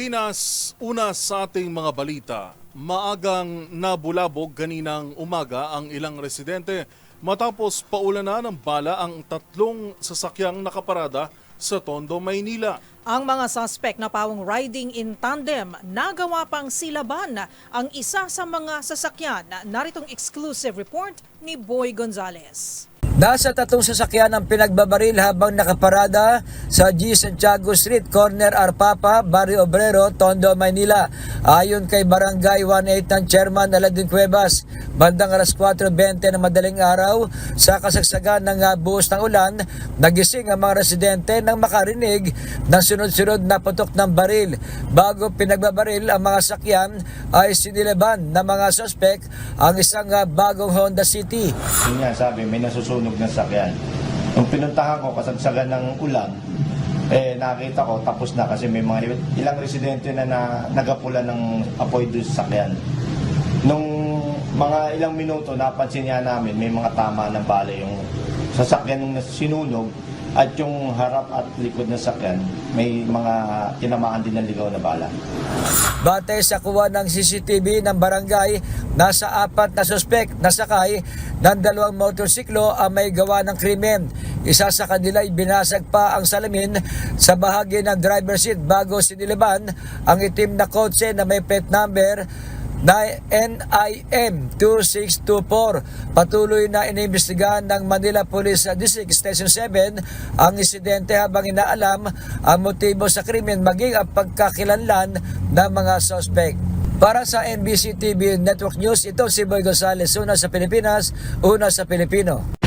Pilipinas, una sa ating mga balita. Maagang nabulabog kaninang umaga ang ilang residente matapos paulanan ng bala ang tatlong sasakyang nakaparada sa Tondo, Maynila. Ang mga suspect na pawong riding in tandem, nagawa pang silaban ang isa sa mga sasakyan. Naritong exclusive report ni Boy Gonzales. Nasa tatlong sasakyan ang pinagbabaril habang nakaparada sa G. Santiago Street, Corner Arpapa, Barrio Obrero, Tondo, Maynila. Ayon kay Barangay 18 ng Chairman Aladin Cuevas, bandang alas 4:20 ng madaling araw, sa kasagsagan ng buhos ng ulan, nagising ang mga residente nang makarinig ng sunod-sunod na putok ng baril. Bago pinagbabaril ang mga sakyan ay sinilaban ng mga suspect ang isang bagong Honda City. Yun nga sabi, may nasusunog na sakyan. Nung pinuntahan ko, kasagsagan ng ulan, nakita ko tapos na kasi may mga ilang residente na, nagapula ng apoy doon sa sakyan. Nung mga ilang minuto, napansin niya namin may mga tama ng bala yung sasakyan nung sinunog at yung harap at likod ng sakyan, may mga tinamaan din ng ligaw na bala. Batay sa kuha ng CCTV ng barangay, nasa 4 na suspect na sakay ng 2 motorsiklo ang may gawa ng krimen. Isa sa kanila ay binasag pa ang salamin sa bahagi ng driver seat bago sinilaban ang itim na kotse na may plate number na NIM 2624. Patuloy na inimbestigahan ng Manila Police District Station 7 ang insidente habang inaalam ang motibo sa krimen maging ang pagkakilanlan ng mga suspect. Para sa NBC TV Network News, ito si Boy Gonzales, una sa Pilipinas, una sa Pilipino.